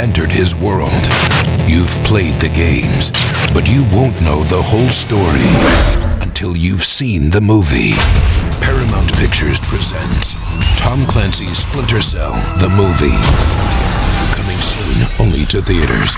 entered his world. You've played the games, but you won't know the whole story until you've seen the movie. Paramount Pictures presents Tom Clancy's Splinter Cell, the movie. Coming soon, only to theaters.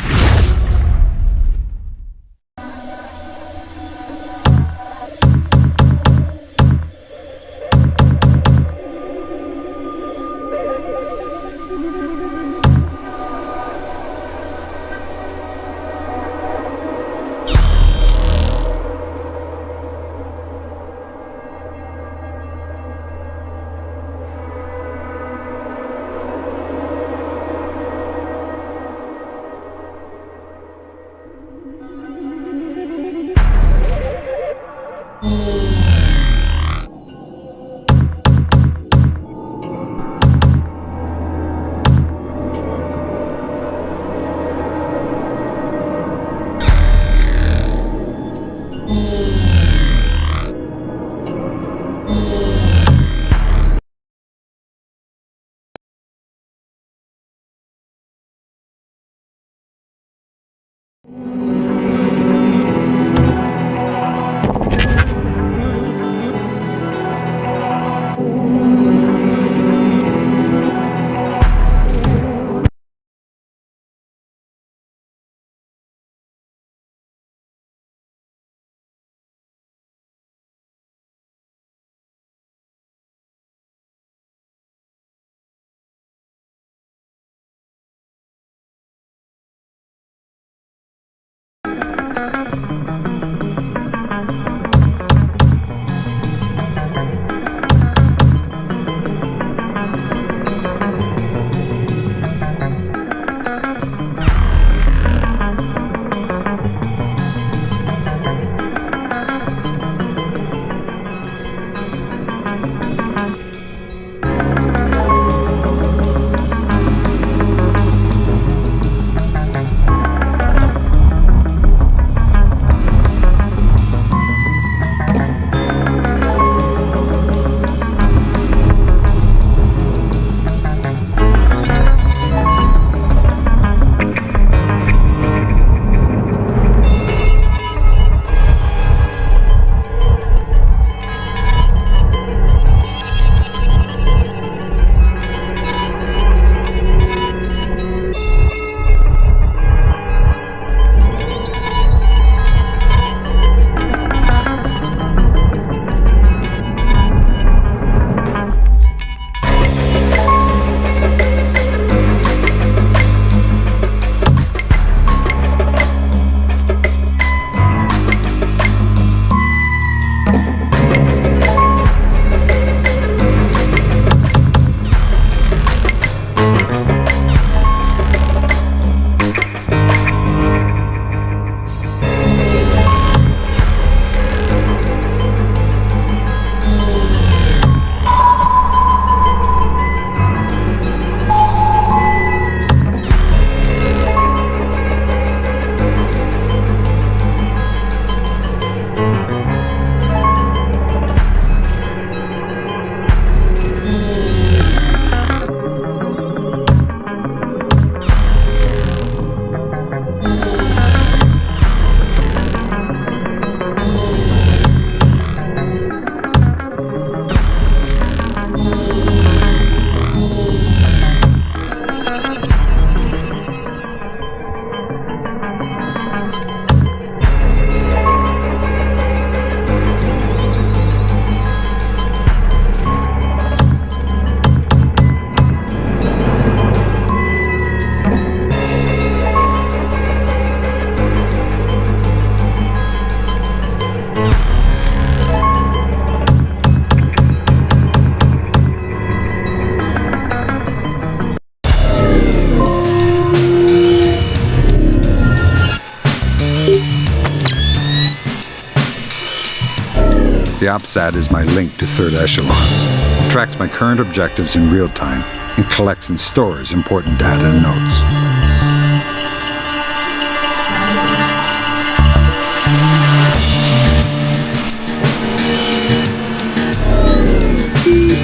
The OpSat is my link to Third Echelon. It tracks my current objectives in real time and collects and stores important data and notes.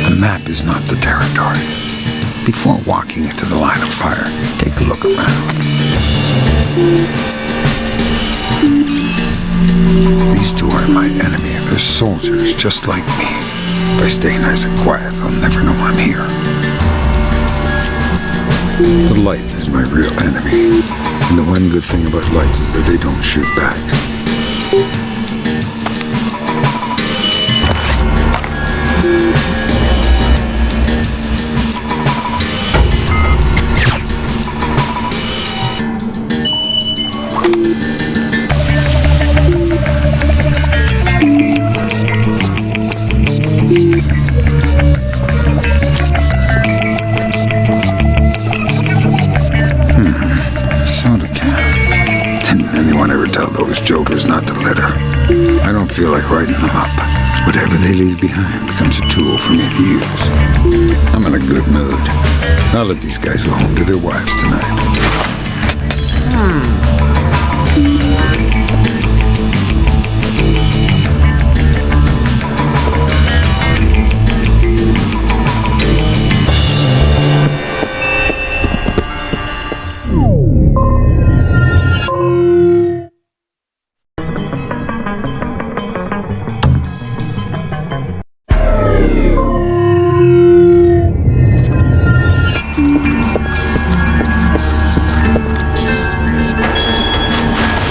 The map is not the territory. Before walking into the line of fire, take a look around. These two aren't my enemy. They're soldiers just like me. If I stay nice and quiet, they'll never know I'm here. The light is my real enemy. And the one good thing about lights is that they don't shoot back. Soda can. Didn't anyone ever tell those jokers not to litter? I don't feel like writing them up. Whatever they leave behind becomes a tool for me to use. I'm in a good mood. I'll let these guys go home to their wives tonight.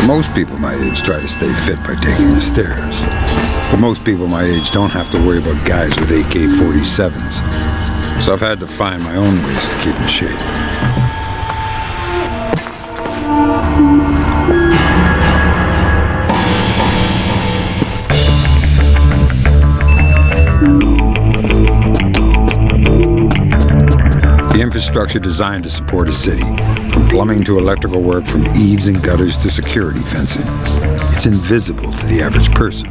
Most people my age try to stay fit by taking the stairs. But most people my age don't have to worry about guys with AK-47s. So I've had to find my own ways to keep in shape. The infrastructure designed to support a city, from plumbing to electrical work, from eaves and gutters to security fencing. It's invisible to the average person.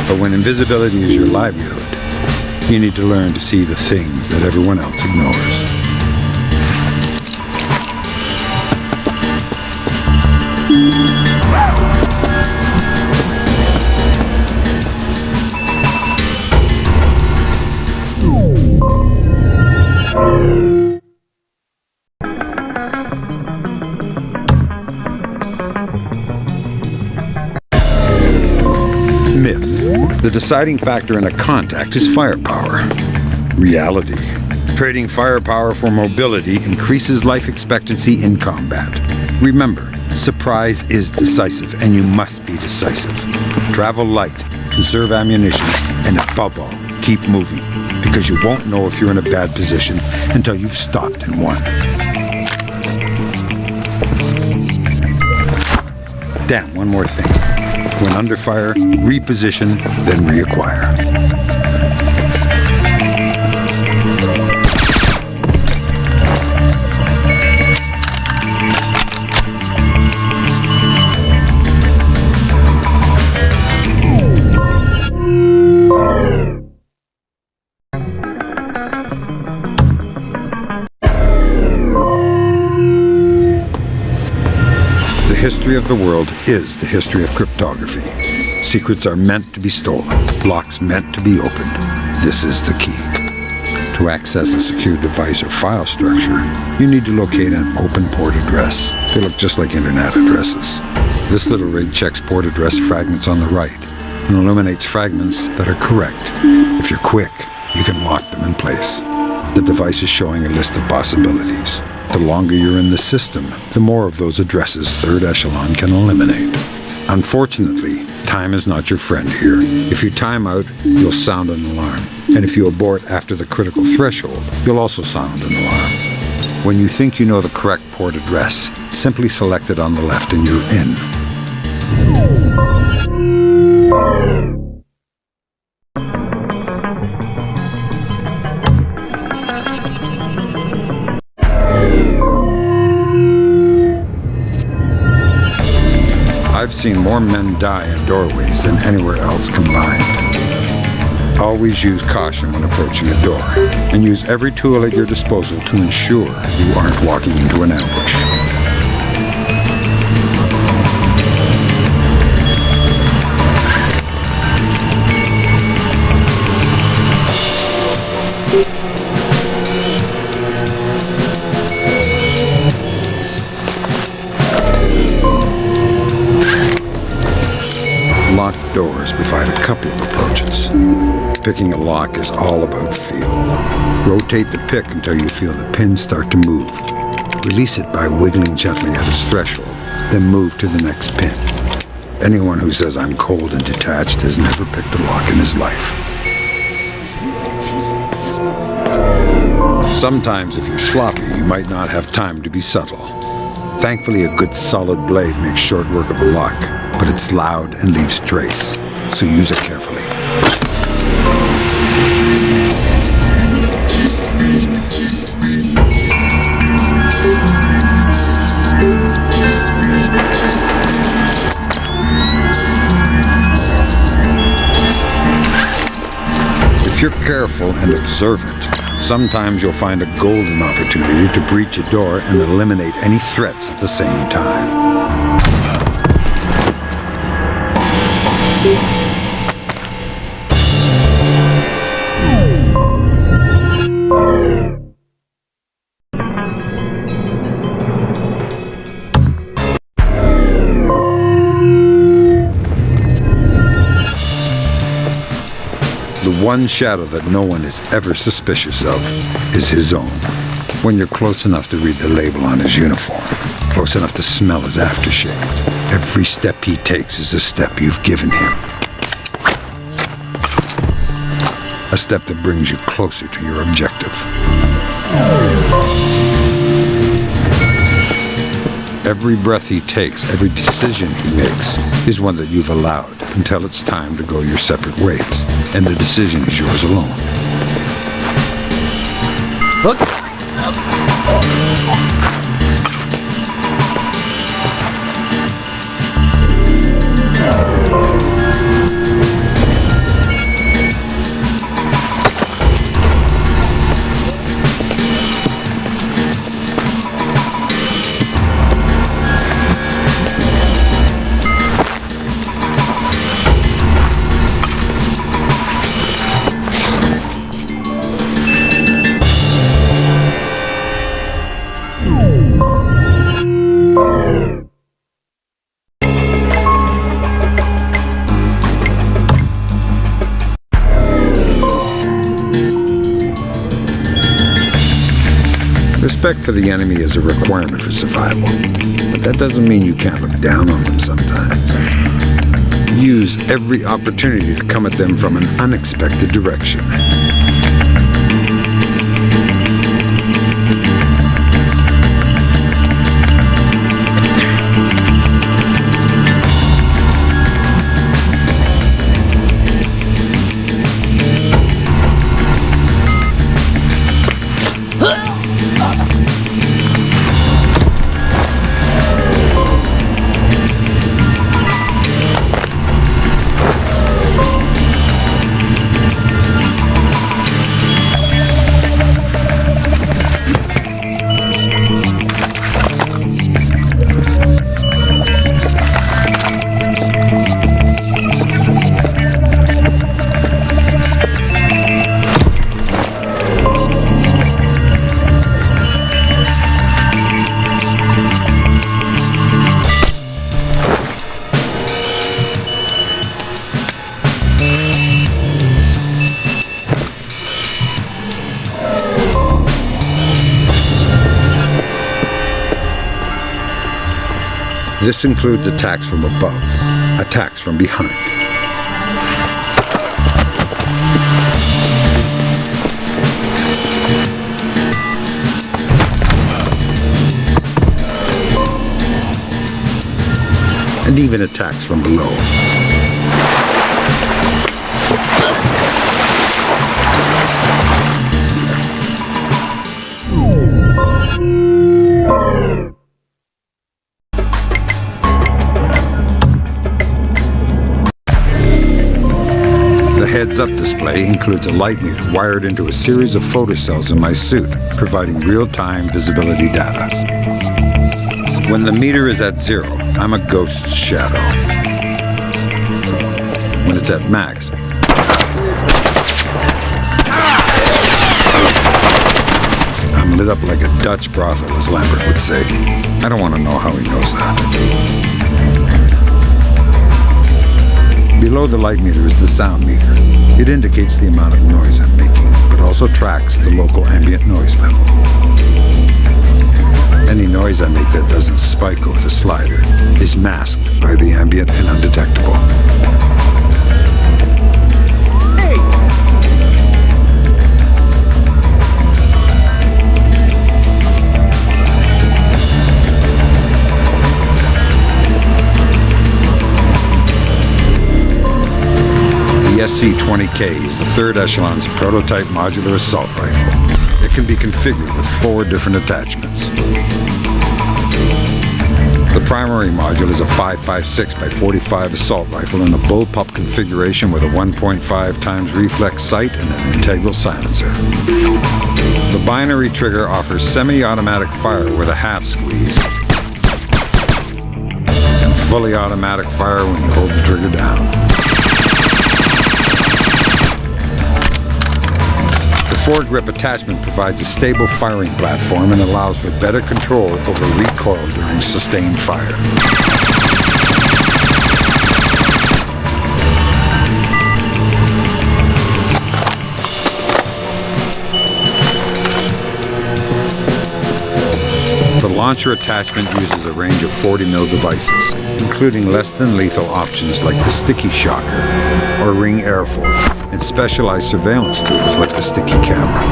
But when invisibility is your livelihood, you need to learn to see the things that everyone else ignores. Myth. The deciding factor in a contact is firepower. Reality. Trading firepower for mobility increases life expectancy in combat. Remember, surprise is decisive, and you must be decisive. Travel light, conserve ammunition, and above all, keep moving, because you won't know if you're in a bad position until you've stopped and won. Damn, one more thing. When under fire, reposition, then reacquire. The history of the world is the history of cryptography. Secrets are meant to be stolen, locks meant to be opened. This is the key. To access a secure device or file structure, you need to locate an open port address. They look just like internet addresses. This little rig checks port address fragments on the right and eliminates fragments that are correct. If you're quick, you can lock them in place. The device is showing a list of possibilities. The longer you're in the system, the more of those addresses Third Echelon can eliminate. Unfortunately, time is not your friend here. If you time out, you'll sound an alarm. And if you abort after the critical threshold, you'll also sound an alarm. When you think you know the correct port address, simply select it on the left and you're in. I've seen more men die in doorways than anywhere else combined. Always use caution when approaching a door, and use every tool at your disposal to ensure you aren't walking into an ambush. Locked doors provide a couple of approaches. Picking a lock is all about feel. Rotate the pick until you feel the pin start to move. Release it by wiggling gently at its threshold, then move to the next pin. Anyone who says I'm cold and detached has never picked a lock in his life. Sometimes if you're sloppy, you might not have time to be subtle. Thankfully, a good solid blade makes short work of a lock, but it's loud and leaves trace, so use it carefully. If you're careful and observant, sometimes you'll find a golden opportunity to breach a door and eliminate any threats at the same time. The one shadow that no one is ever suspicious of is his own. When you're close enough to read the label on his uniform, close enough to smell his aftershave, every step he takes is a step you've given him. A step that brings you closer to your objective. Every breath he takes, every decision he makes, is one that you've allowed until it's time to go your separate ways, and the decision is yours alone. Look! Respect for the enemy is a requirement for survival, but that doesn't mean you can't look down on them sometimes. Use every opportunity to come at them from an unexpected direction. This includes attacks from above, attacks from behind. And even attacks from below. The heads-up display includes a light meter wired into a series of photocells in my suit, providing real-time visibility data. When the meter is at 0, I'm a ghost's shadow. When it's at max, I'm lit up like a Dutch brothel, as Lambert would say. I don't want to know how he knows that. Below the light meter is the sound meter. It indicates the amount of noise I'm making, but also tracks the local ambient noise level. Any noise I make that doesn't spike over the slider is masked by the ambient and undetectable. The SC-20K is the third echelon's prototype modular assault rifle. It can be configured with 4 different attachments. The primary module is a 5.56x45 assault rifle in a bullpup configuration with a 1.5 times reflex sight and an integral silencer. The binary trigger offers semi-automatic fire with a half squeeze and fully automatic fire when you hold the trigger down. The foregrip attachment provides a stable firing platform and allows for better control over recoil during sustained fire. The launcher attachment uses a range of 40mm devices, including less than lethal options like the sticky shocker or ring airfoil, and specialized surveillance tools like the sticky camera.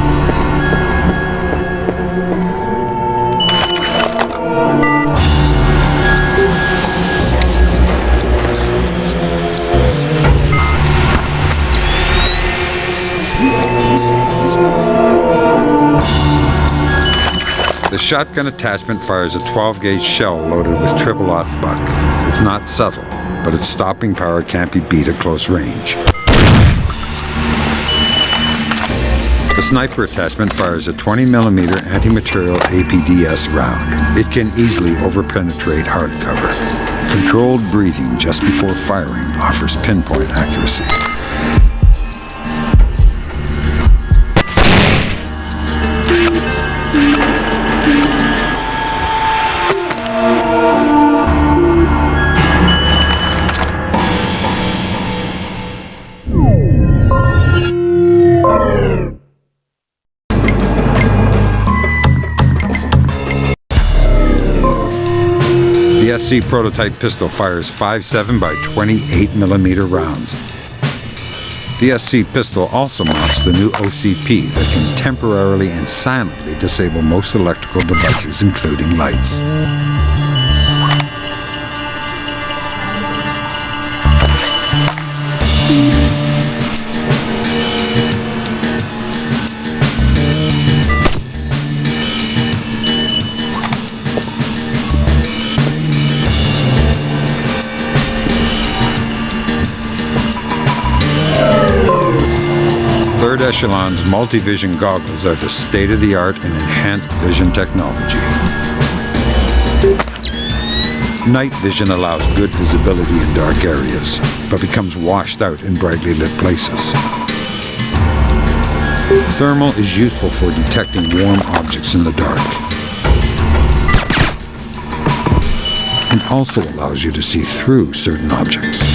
The shotgun attachment fires a 12-gauge shell loaded with triple-aught buck. It's not subtle, but its stopping power can't be beat at close range. The sniper attachment fires a 20mm anti-material APDS round. It can easily overpenetrate hard cover. Controlled breathing just before firing offers pinpoint accuracy. The SC prototype pistol fires 5.7x28mm rounds. The SC pistol also mounts the new OCP that can temporarily and silently disable most electrical devices, including lights. Third Echelon's multi-vision goggles are the state-of-the-art in enhanced vision technology. Night vision allows good visibility in dark areas, but becomes washed out in brightly lit places. Thermal is useful for detecting warm objects in the dark, and also allows you to see through certain objects.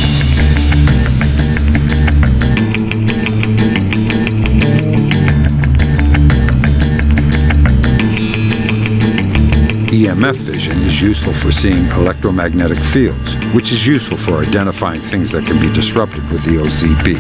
EMF vision is useful for seeing electromagnetic fields, which is useful for identifying things that can be disrupted with the OCP.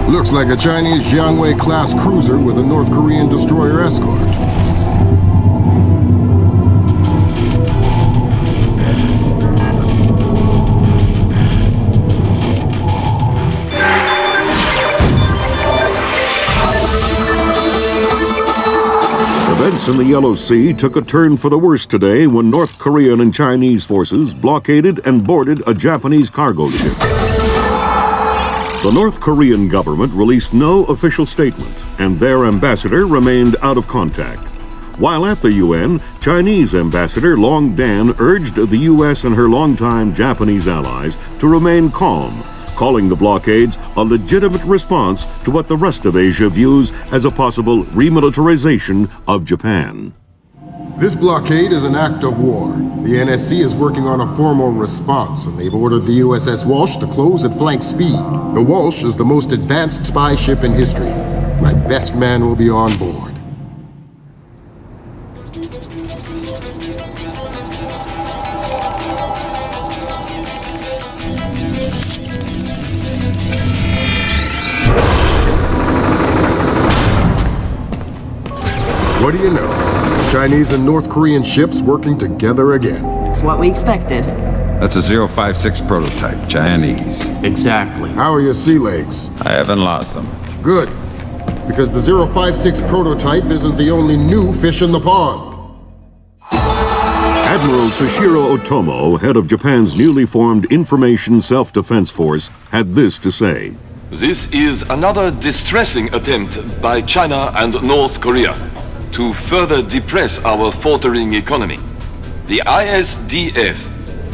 Looks like a Chinese Jiangwei-class cruiser with a North Korean destroyer escort. Events in the Yellow Sea took a turn for the worse today when North Korean and Chinese forces blockaded and boarded a Japanese cargo ship. The North Korean government released no official statement, and their ambassador remained out of contact. While at the UN, Chinese Ambassador Long Dan urged the U.S. and her longtime Japanese allies to remain calm, calling the blockades a legitimate response to what the rest of Asia views as a possible remilitarization of Japan. This blockade is an act of war. The NSC is working on a formal response, and they've ordered the USS Walsh to close at flank speed. The Walsh is the most advanced spy ship in history. My best man will be on board. What do you know? Chinese and North Korean ships working together again. It's what we expected. That's a 056 prototype, Chinese. Exactly. How are your sea legs? I haven't lost them. Good. Because the 056 prototype isn't the only new fish in the pond. Admiral Toshiro Otomo, head of Japan's newly formed Information Self-Defense Force, had this to say. This is another distressing attempt by China and North Korea to further depress our faltering economy. The ISDF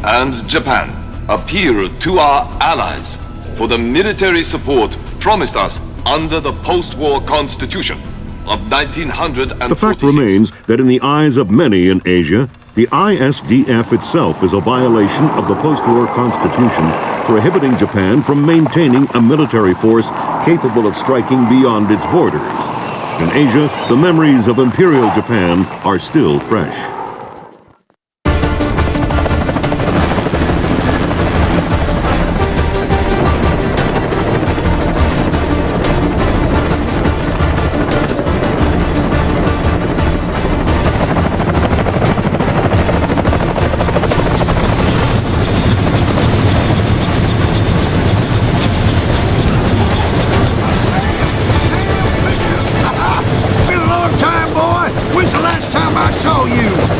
and Japan appeal to our allies for the military support promised us under the post-war constitution of 1946. The fact remains that in the eyes of many in Asia, the ISDF itself is a violation of the post-war constitution, prohibiting Japan from maintaining a military force capable of striking beyond its borders. In Asia, the memories of Imperial Japan are still fresh.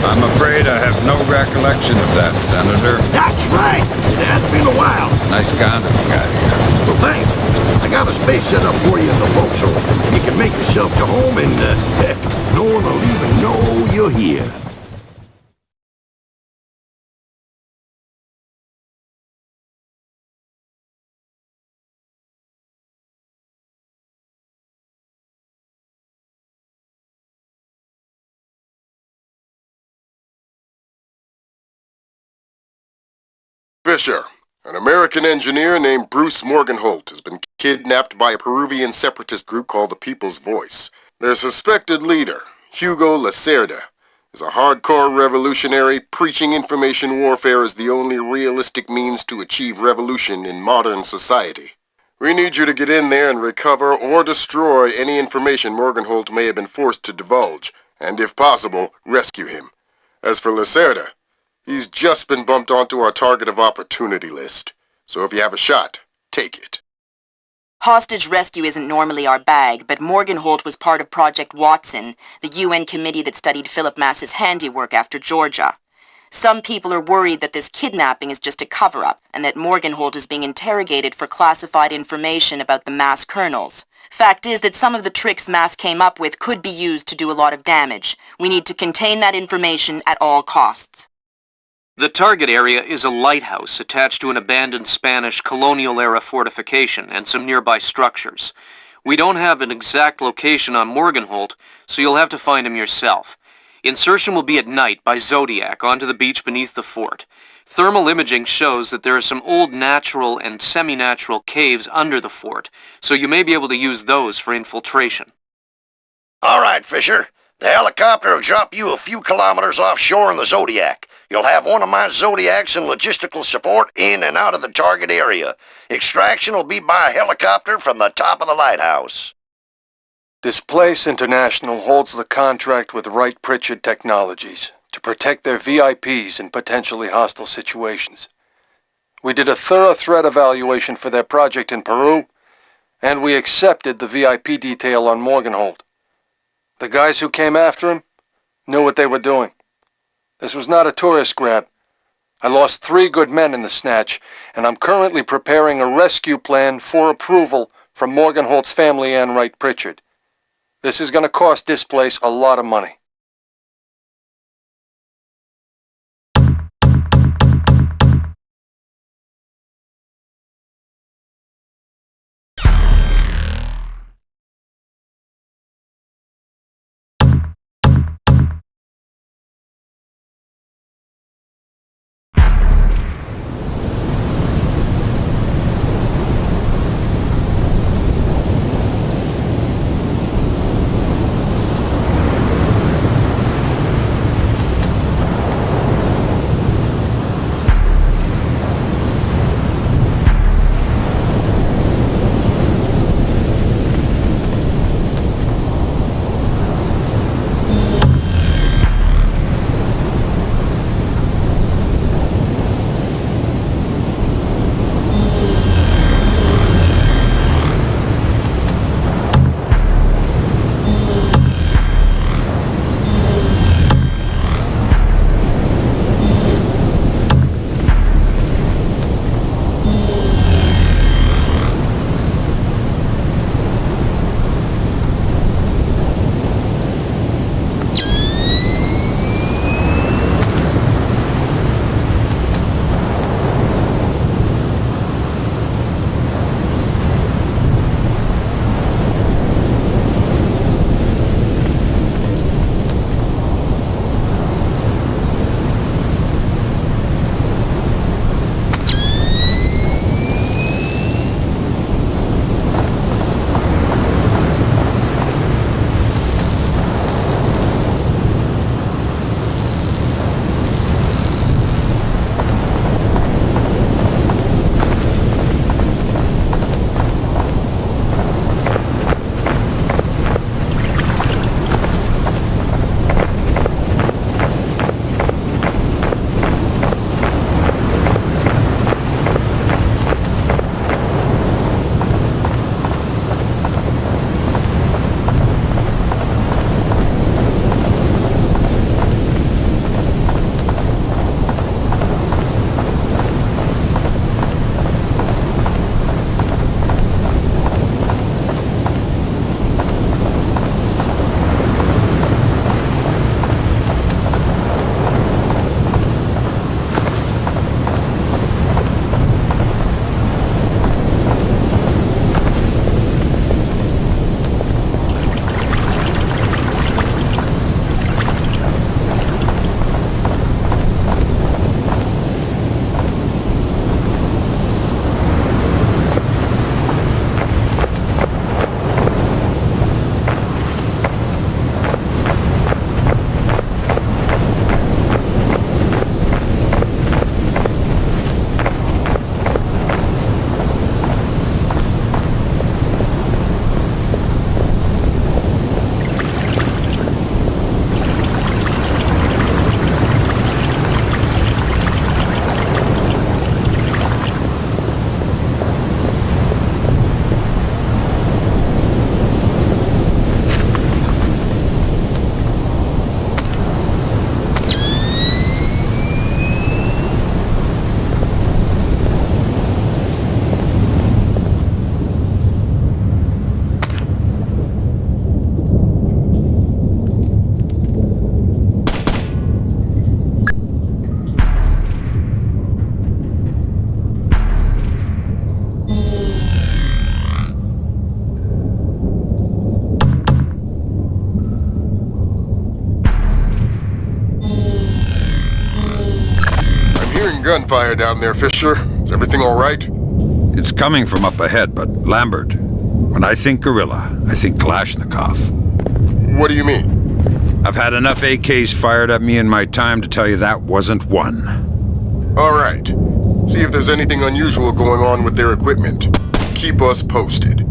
I'm afraid I have no recollection of that, Senator. That's right. It has been a while. Nice condom you got here. Well, thanks. I got a space set up for you in the forecastle. You can make yourself to home and, heck, no one will even know you're here. Fisher, an American engineer named Bruce Morgenholt, has been kidnapped by a Peruvian separatist group called the People's Voice. Their suspected leader, Hugo Lacerda, is a hardcore revolutionary preaching information warfare as the only realistic means to achieve revolution in modern society. We need you to get in there and recover or destroy any information Morgenholt may have been forced to divulge, and if possible, rescue him. As for Lacerda, he's just been bumped onto our target of opportunity list. So if you have a shot, take it. Hostage rescue isn't normally our bag, but Morgenholt was part of Project Watson, the UN committee that studied Philip Mass's handiwork after Georgia. Some people are worried that this kidnapping is just a cover-up, and that Morgenholt is being interrogated for classified information about the Mass kernels. Fact is that some of the tricks Mass came up with could be used to do a lot of damage. We need to contain that information at all costs. The target area is a lighthouse attached to an abandoned Spanish colonial-era fortification and some nearby structures. We don't have an exact location on Morgenholt, so you'll have to find him yourself. Insertion will be at night by Zodiac onto the beach beneath the fort. Thermal imaging shows that there are some old natural and semi-natural caves under the fort, so you may be able to use those for infiltration. All right, Fisher. The helicopter will drop you a few kilometers offshore in the Zodiac. You'll have one of my Zodiacs and logistical support in and out of the target area. Extraction will be by helicopter from the top of the lighthouse. Displace International holds the contract with Wright Pritchard Technologies to protect their VIPs in potentially hostile situations. We did a thorough threat evaluation for their project in Peru, and we accepted the VIP detail on Morgenholt. The guys who came after him knew what they were doing. This was not a tourist grab. I lost 3 good men in the snatch, and I'm currently preparing a rescue plan for approval from Morgenholt's family and Wright Pritchard. This is going to cost Displace a lot of money. gunfire down there, Fisher. Is everything all right? It's coming from up ahead, but Lambert, when I think gorilla, I think Kalashnikov. What do you mean? I've had enough AKs fired at me in my time to tell you that wasn't one. All right. See if there's anything unusual going on with their equipment. Keep us posted.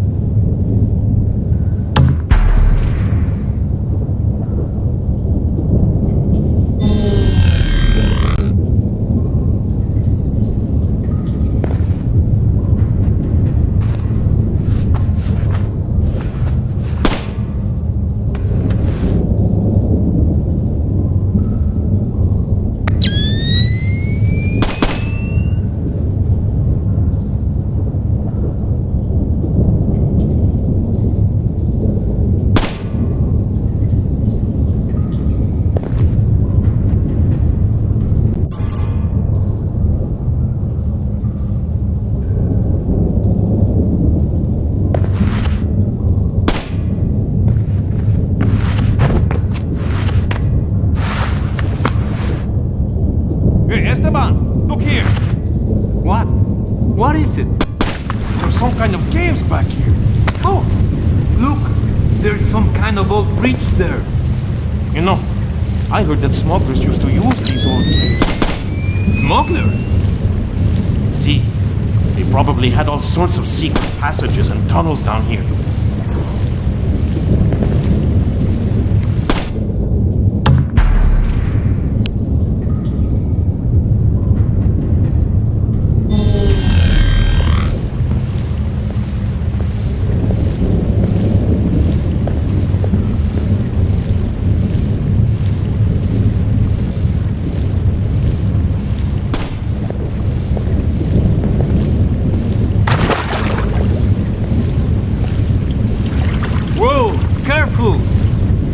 Hey, Esteban, look here. What? What is it? There's some kind of caves back here. Oh, look, there's some kind of old bridge there. You know, I heard that smugglers used to use these old caves. Smugglers? See, they probably had all sorts of secret passages and tunnels down here.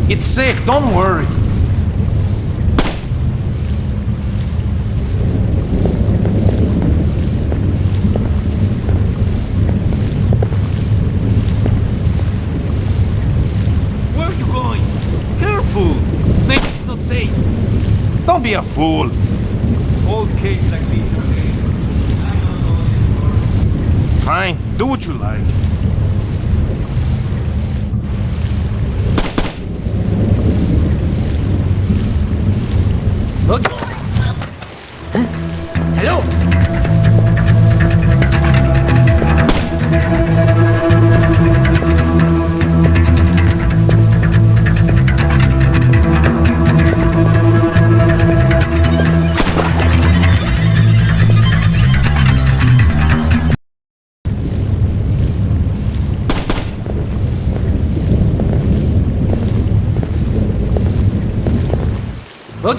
It's safe, don't worry. Where are you going? Careful! Maybe it's not safe. Don't be a fool. All caves like this, okay? Fine, do what you like. Look. Huh? Hello? Look.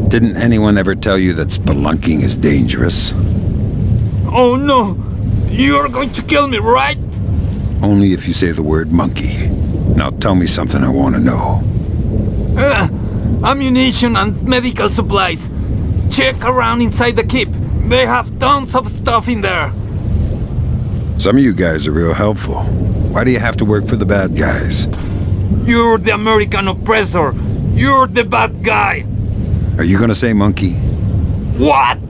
Didn't anyone ever tell you that spelunking is dangerous? Oh no! You're going to kill me, right? Only if you say the word monkey. Now tell me something I want to know. Ammunition and medical supplies. Check around inside the keep. They have tons of stuff in there. Some of you guys are real helpful. Why do you have to work for the bad guys? You're the American oppressor. You're the bad guy. Are you gonna say monkey? What?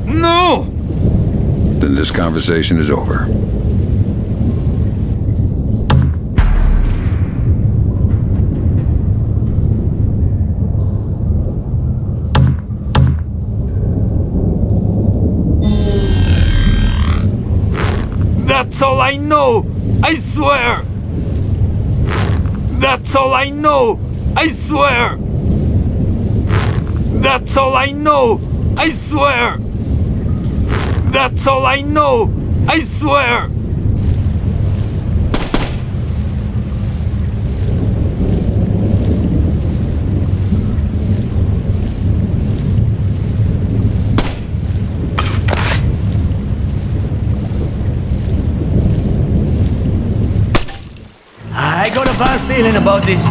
No! Then this conversation is over. That's all I know! I swear! That's all I know! I swear! That's all I know! I swear! That's all I know! I swear! I got a bad feeling about this.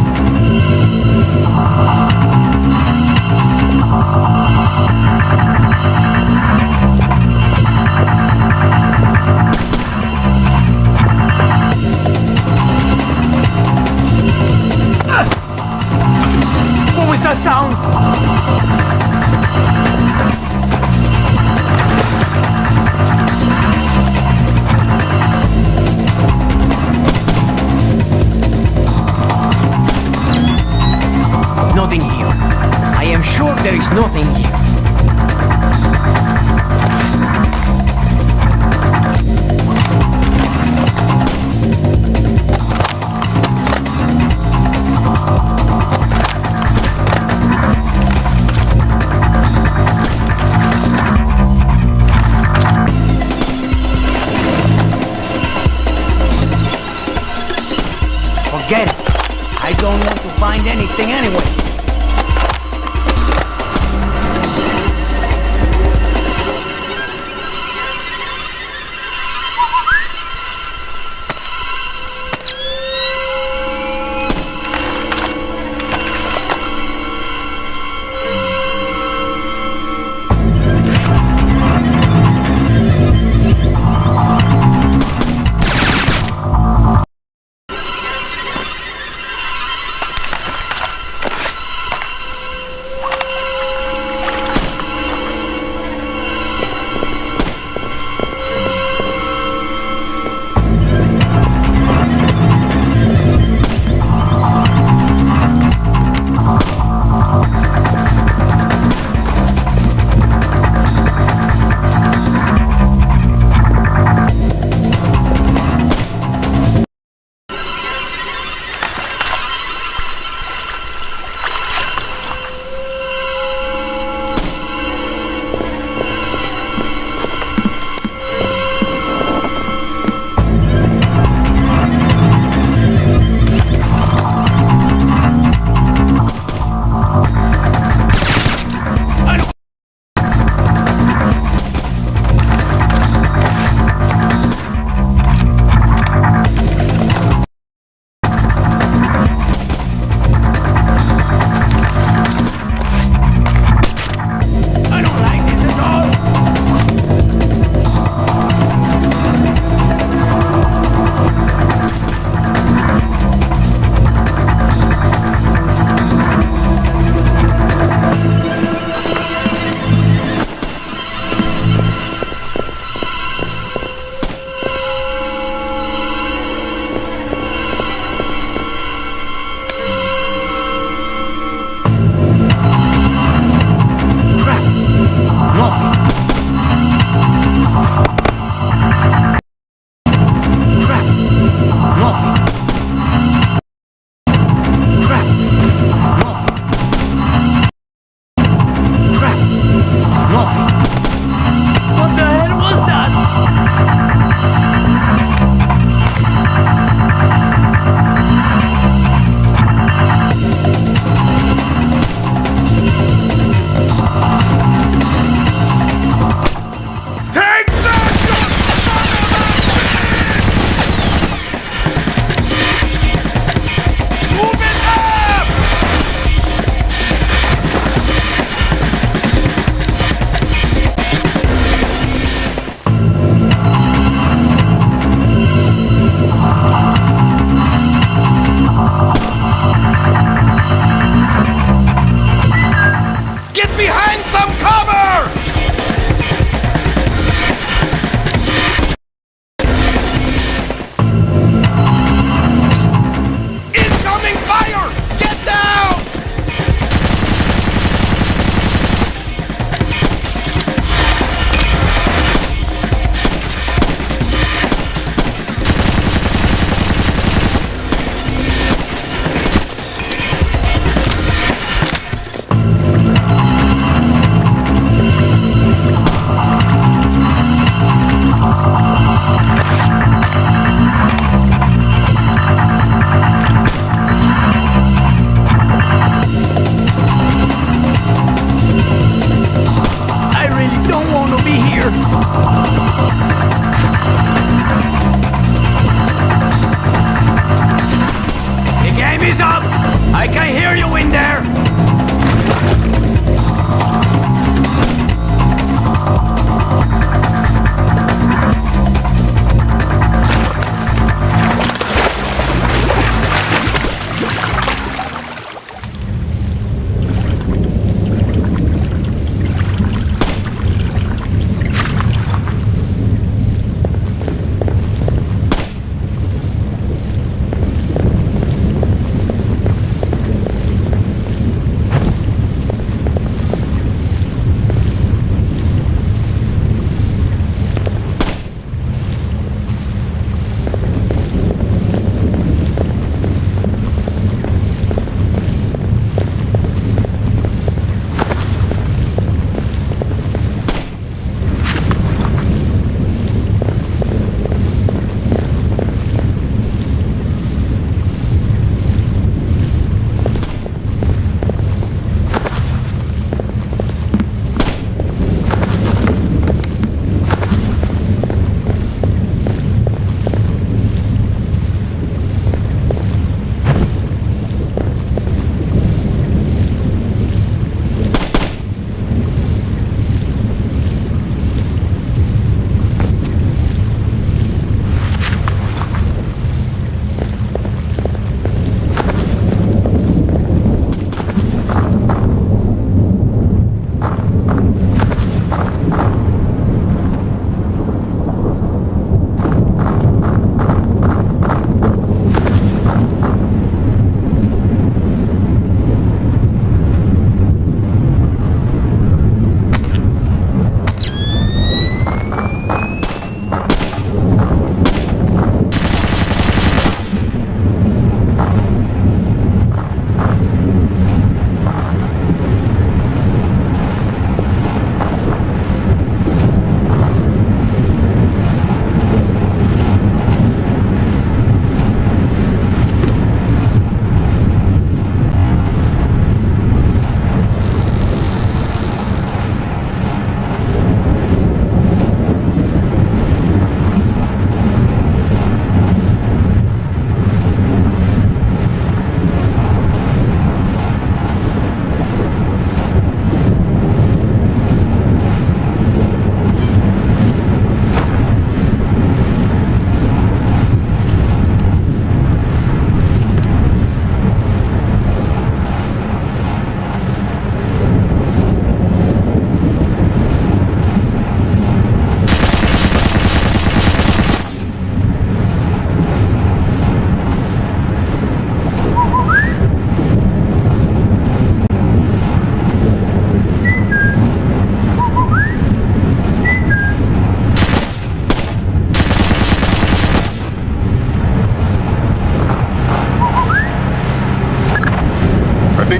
What was that sound? Nothing here. I am sure there is nothing here. Forget it. I don't want to find anything anyway.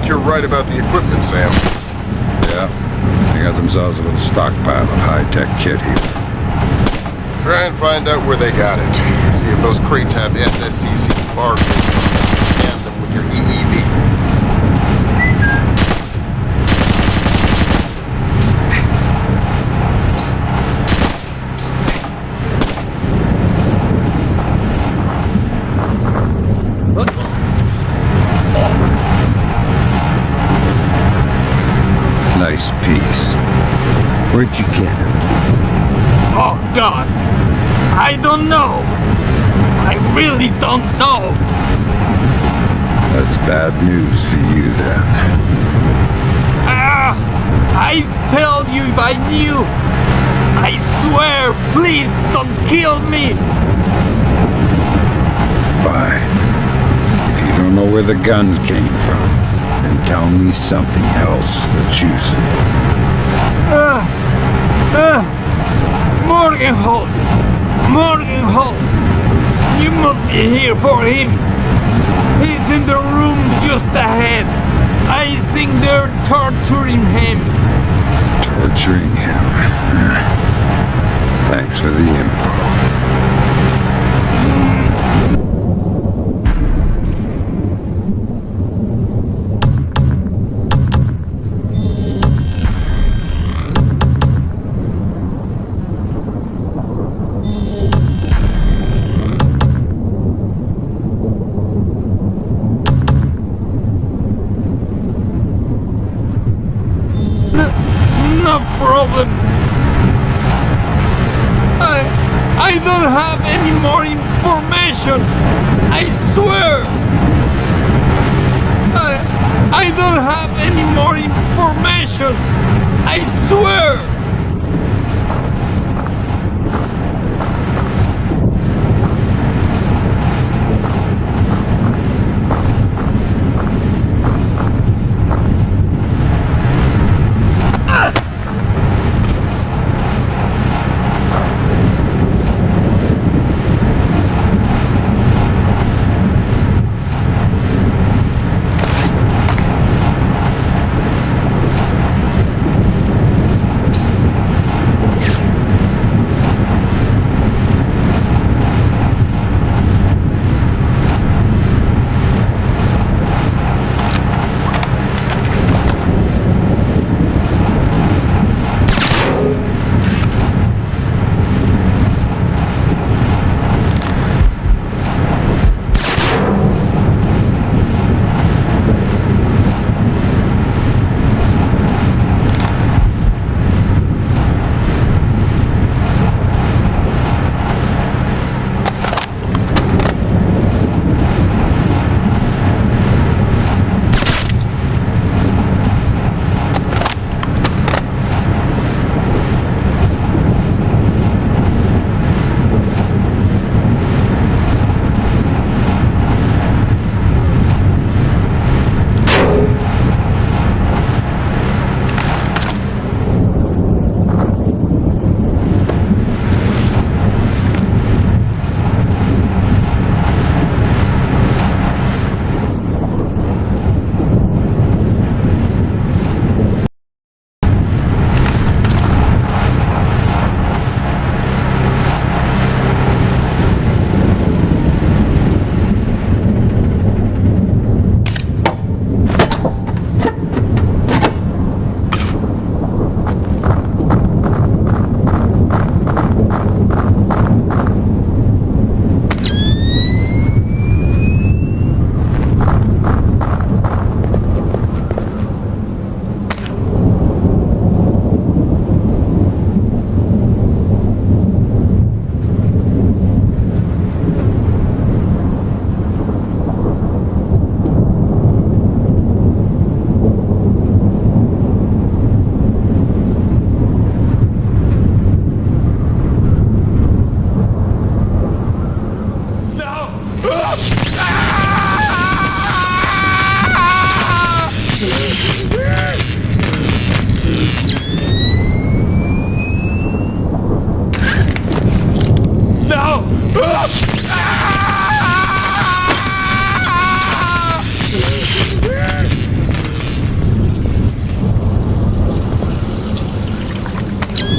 you're right about the equipment, Sam. Yeah, they got themselves a little stockpile of high-tech kit here. Try and find out where they got it. See if those crates have SSCC barcodes on them. Scan them with your EEV. Nice piece. Where'd you get it? Oh, God! I don't know! I really don't know! That's bad news for you, then. I'd tell you if I knew! I swear, please don't kill me! Fine. If you don't know where the guns came from, then tell me something else that's useful. Morgenholt! Morgenholt! You must be here for him! He's in the room just ahead! I think they're torturing him! Torturing him? Thanks for the info. No problem. I don't have any more information. I swear. I don't have any more information. I swear.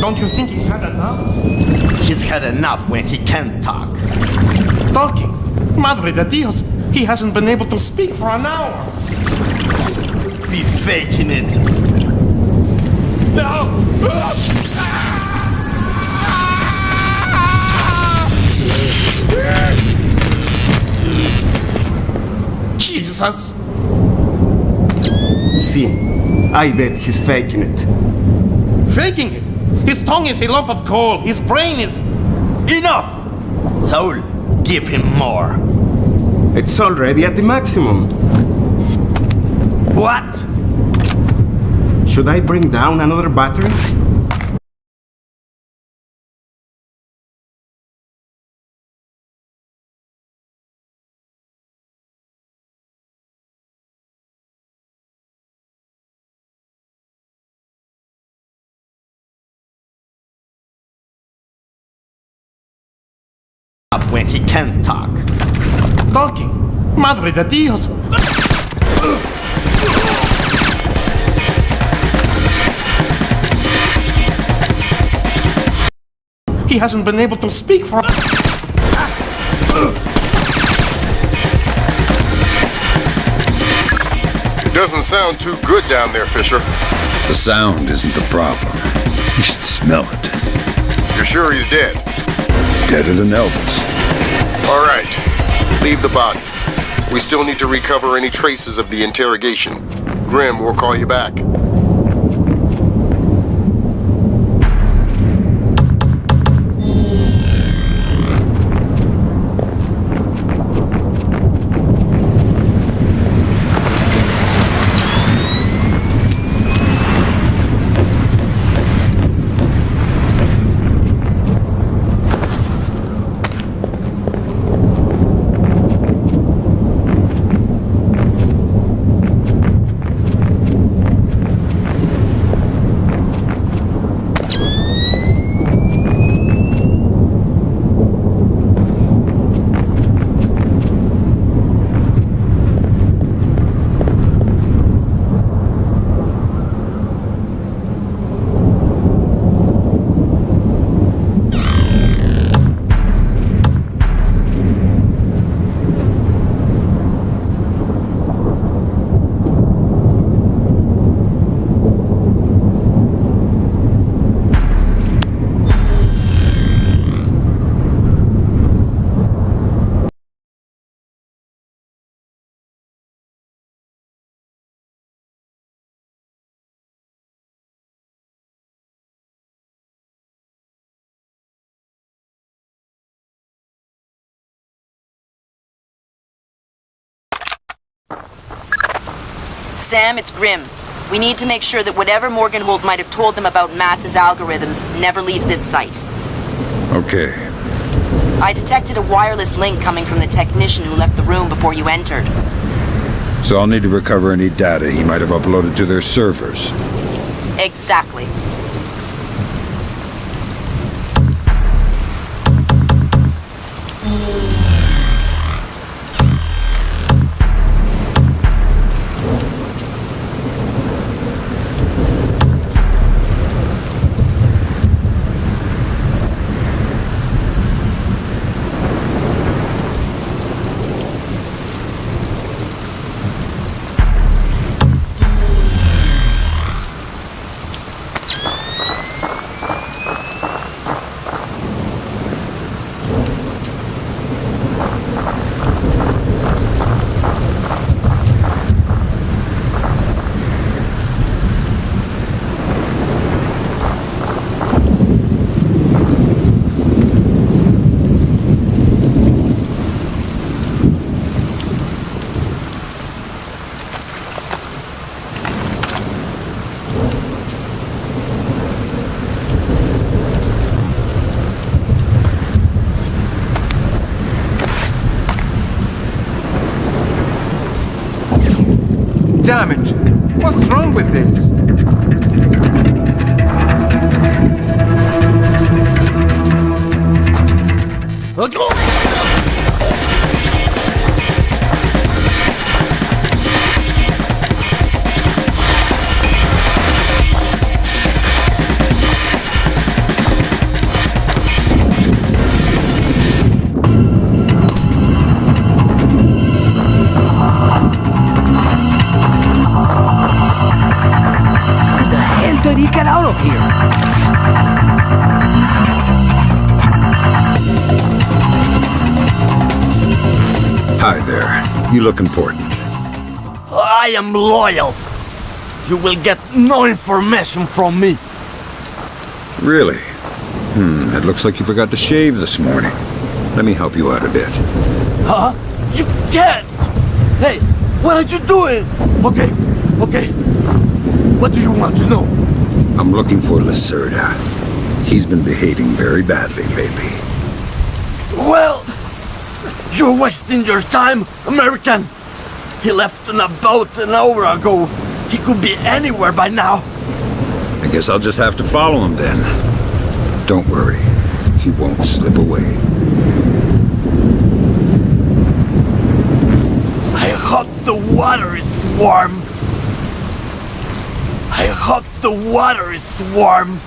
Don't you think he's had enough? He's had enough when he can't talk. Talking? Madre de Dios, he hasn't been able to speak for an hour. Be faking it. No! Jesus! See, I bet he's faking it. Faking it? His tongue is a lump of coal. His brain is... Enough! Saul, give him more. It's already at the maximum. What? Should I bring down another battery? When he can't talk. Talking? Madre de Dios! He hasn't been able to speak for... It doesn't sound too good down there, Fisher. The sound isn't the problem. You should smell it. You're sure he's dead? Deader than Elvis. All right. Leave the body. We still need to recover any traces of the interrogation. Grim will call you back. Sam, it's Grim. We need to make sure that whatever Morgenholt might have told them about Mass's algorithms never leaves this site. Okay. I detected a wireless link coming from the technician who left the room before you entered. So I'll need to recover any data he might have uploaded to their servers. Exactly. Damn it! What's wrong with this? of here! Hi there. You look important. I am loyal. You will get no information from me. Really? It looks like you forgot to shave this morning. Let me help you out a bit. Huh? You can't! Hey, what are you doing? Okay. What do you want to know? I'm looking for Lacerda. He's been behaving very badly lately. Well, you're wasting your time, American. He left in a boat an hour ago. He could be anywhere by now. I guess I'll just have to follow him then. Don't worry. He won't slip away. I hope the water is warm. I hope the water is warm.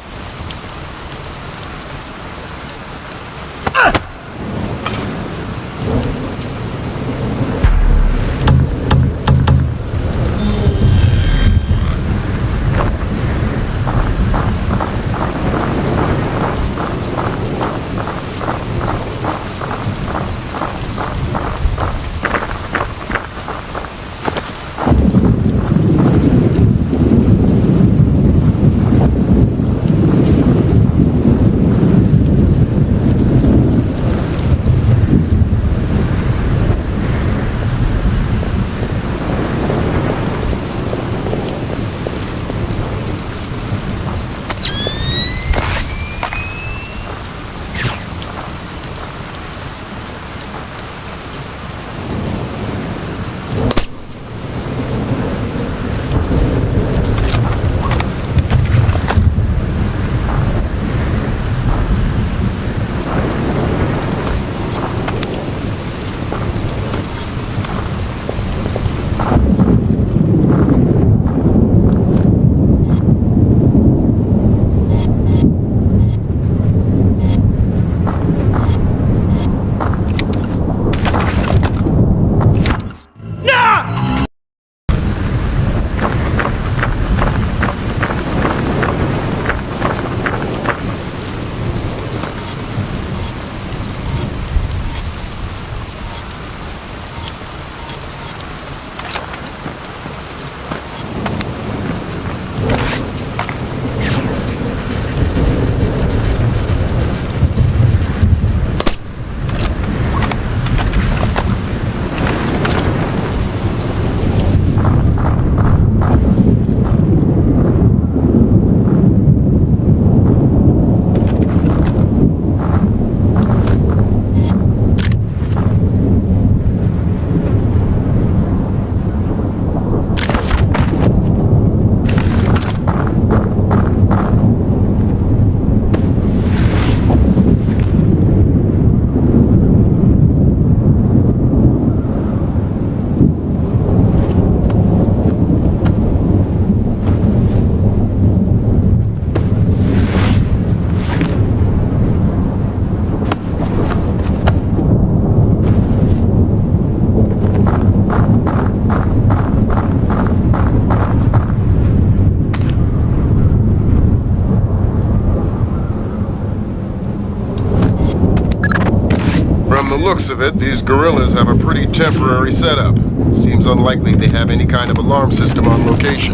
the looks of it, these guerrillas have a pretty temporary setup. Seems unlikely they have any kind of alarm system on location.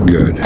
Good.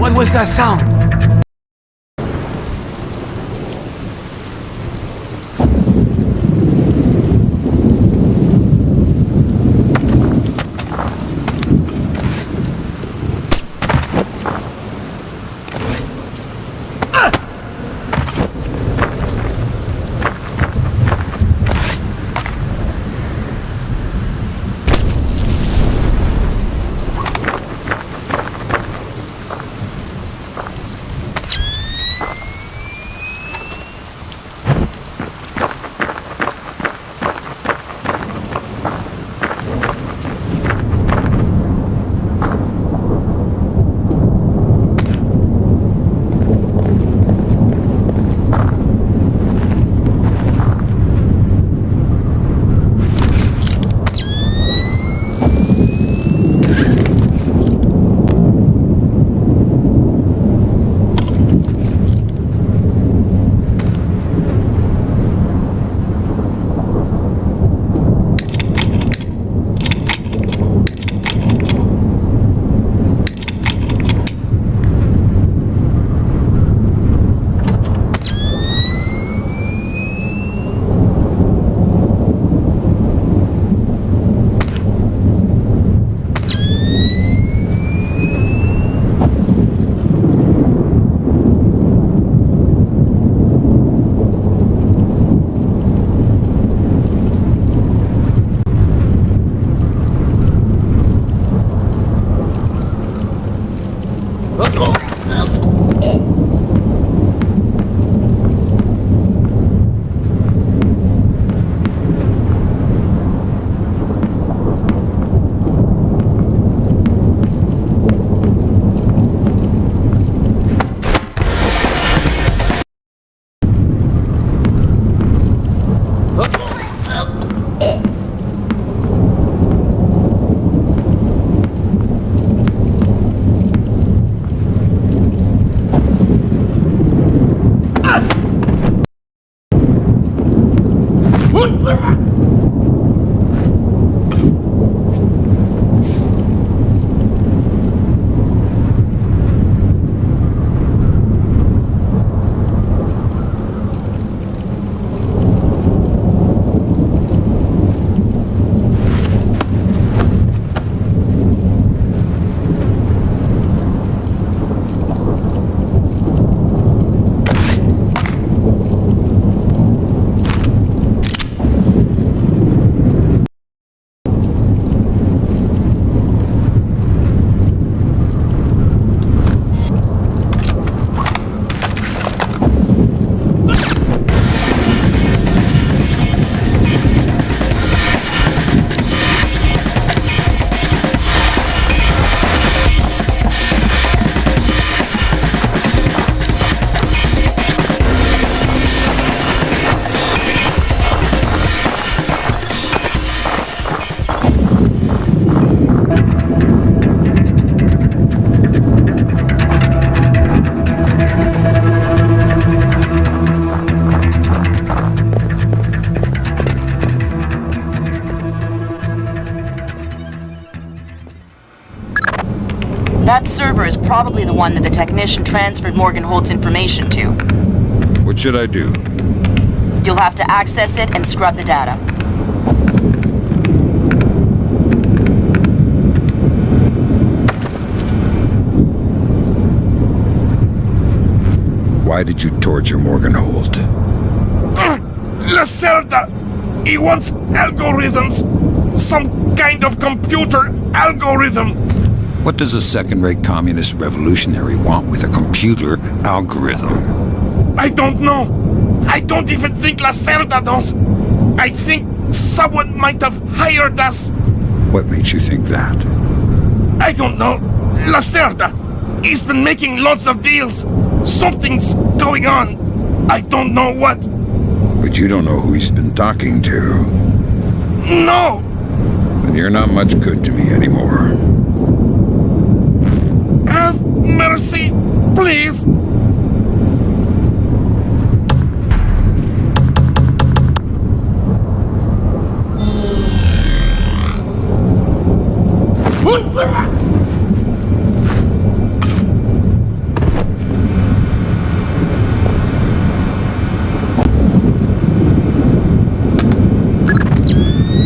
What was that sound? server is probably the one that the technician transferred Morgan Holt's information to. What should I do? You'll have to access it and scrub the data. Why did you torture Morgan Holt? Lacerda! He wants algorithms! Some kind of computer algorithm! What does a second-rate communist revolutionary want with a computer algorithm? I don't know. I don't even think Lacerda knows. I think someone might have hired us. What makes you think that? I don't know. Lacerda! He's been making lots of deals. Something's going on. I don't know what. But you don't know who he's been talking to. No! Then you're not much good to me anymore. Have mercy, please.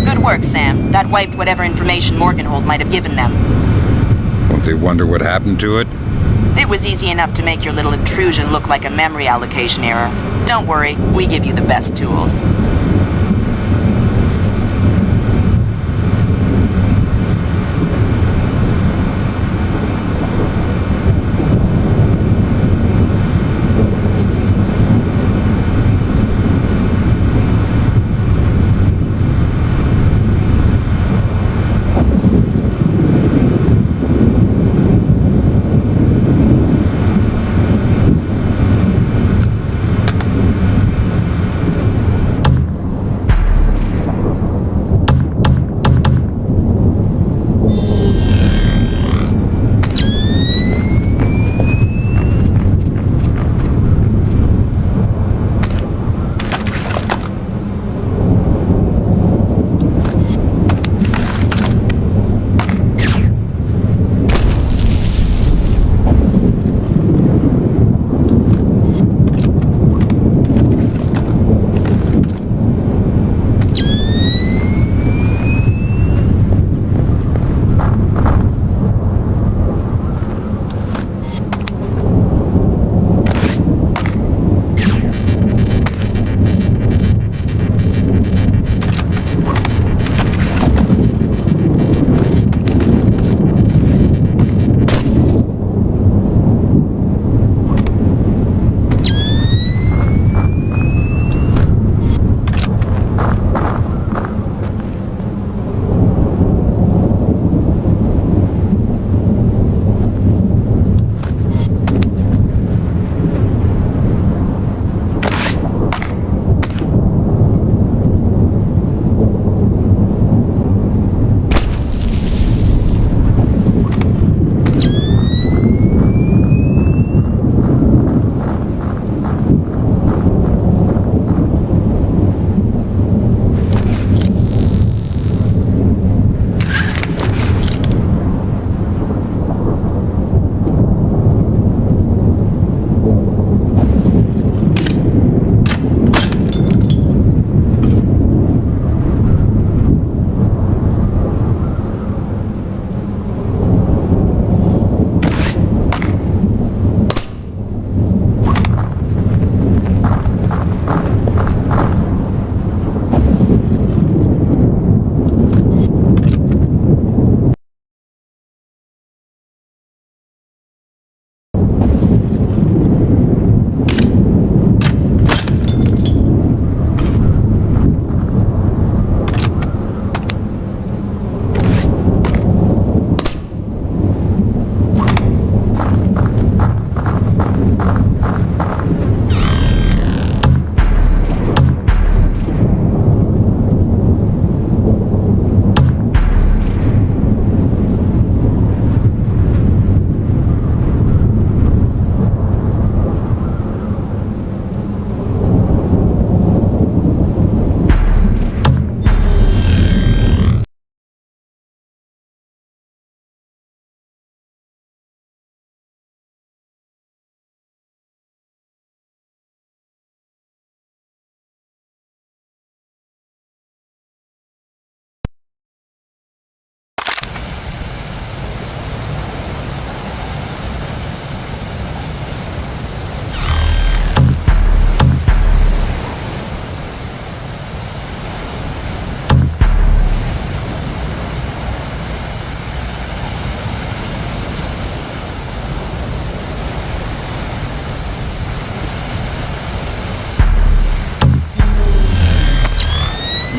Good work, Sam. That wiped whatever information Morganhold might have given them. Won't they wonder what happened to it? It was easy enough to make your little intrusion look like a memory allocation error. Don't worry, we give you the best tools.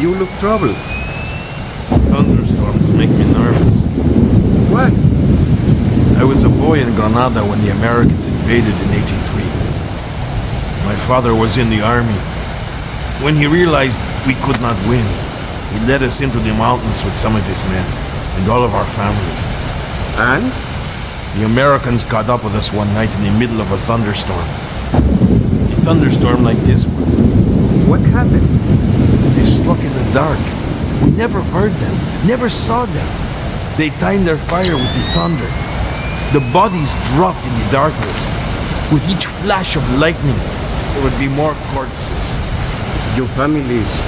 You look troubled. Thunderstorms make me nervous. Why? I was a boy in Granada when the Americans invaded in '83. My father was in the army. When he realized we could not win, he led us into the mountains with some of his men and all of our families. And? The Americans caught up with us one night in the middle of a thunderstorm. A thunderstorm like this one. What happened? They struck in the dark. We never heard them, never saw them. They timed their fire with the thunder. The bodies dropped in the darkness. With each flash of lightning, there would be more corpses. Your families.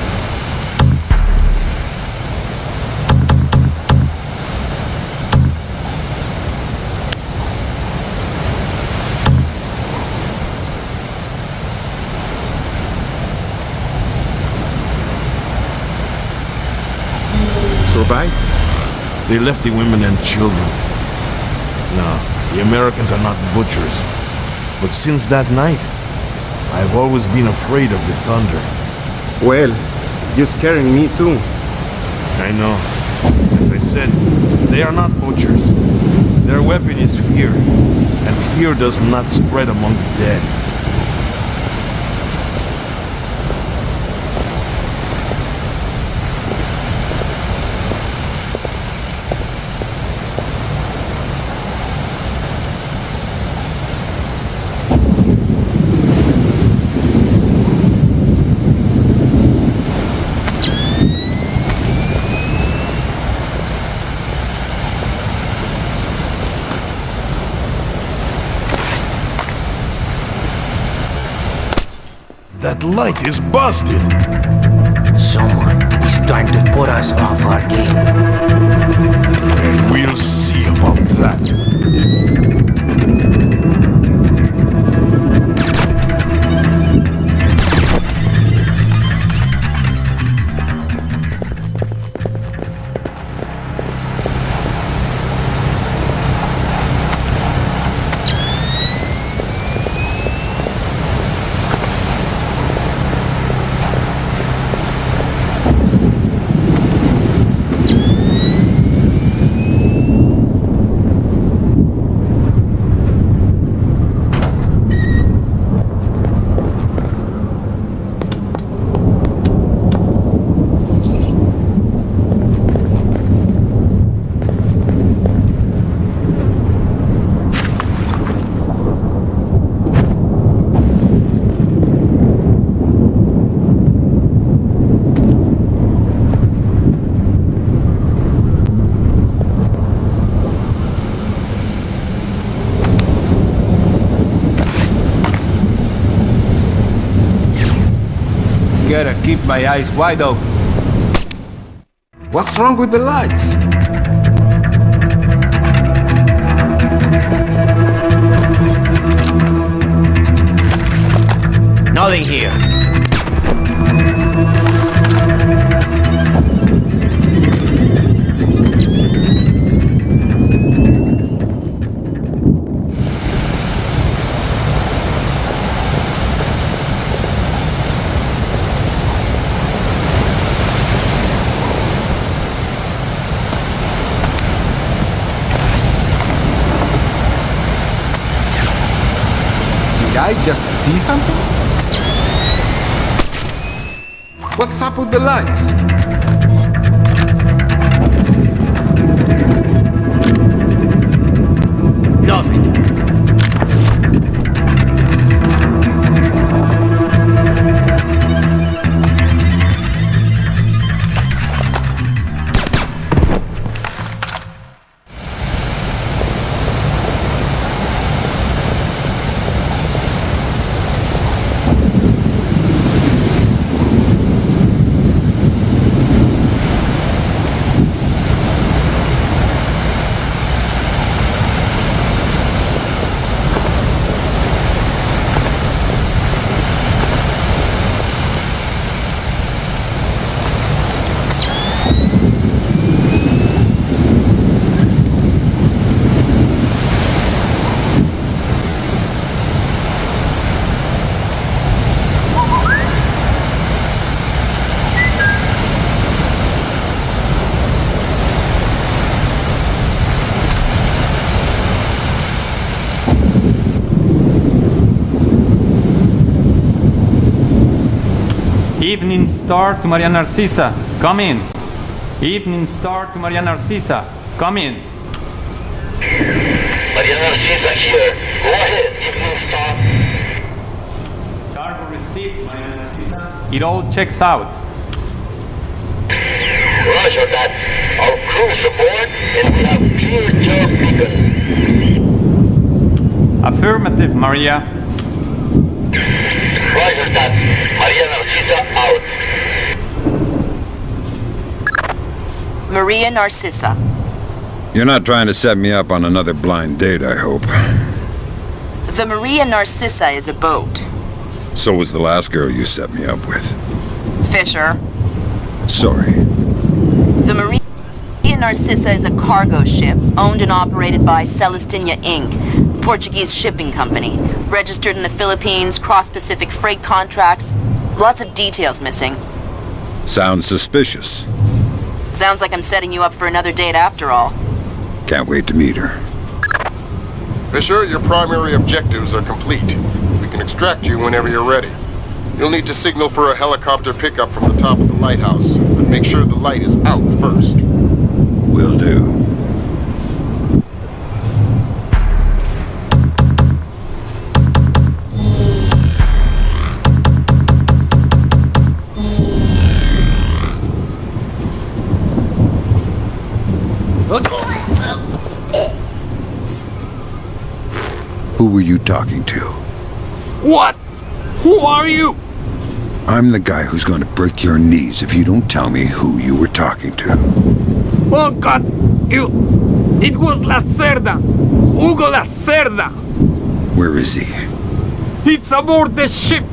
Survive? They left the women and children. No, the Americans are not butchers. But since that night, I've always been afraid of the thunder. Well, you're scaring me too. I know. As I said, they are not butchers. Their weapon is fear, and fear does not spread among the dead. That light is busted. Someone is trying to put us off our game. And we'll see about that. Gotta keep my eyes wide open. What's wrong with the lights? Nothing here. Did I just see something? What's up with the lights? Nothing. Evening Star to Maria Narcisa. Come in. Evening Star to Maria Narcisa. Come in. Maria Narcisa here. Go ahead, Evening Star. Cargo received, Maria Narcisa. It all checks out. Roger that. Our crew's aboard and we have cleared your beacon. Affirmative, Maria. Roger that. Maria Narcisa out. Maria Narcisa. You're not trying to set me up on another blind date, I hope. The Maria Narcisa is a boat. So was the last girl you set me up with. Fisher. Sorry. The Maria Narcisa is a cargo ship owned and operated by Celestina Inc., Portuguese shipping company, registered in the Philippines, cross-Pacific freight contracts. Lots of details missing. Sounds suspicious. Sounds like I'm setting you up for another date after all. Can't wait to meet her. Fisher, your primary objectives are complete. We can extract you whenever you're ready. You'll need to signal for a helicopter pickup from the top of the lighthouse, but make sure the light is out first. Will do. Who were you talking to? What? Who are you? I'm the guy who's going to break your knees if you don't tell me who you were talking to. Oh God! It was La Cerda! Hugo La Cerda! Where is he? It's aboard the ship!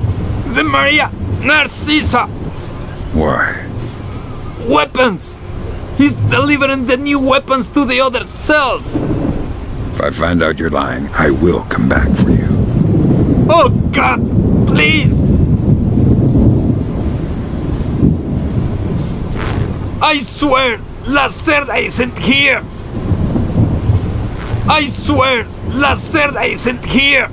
The Maria Narcisa! Why? Weapons! He's delivering the new weapons to the other cells! If I find out you're lying, I will come back for you. Oh God! Please! I swear, La Cerda isn't here! I swear, La Cerda isn't here!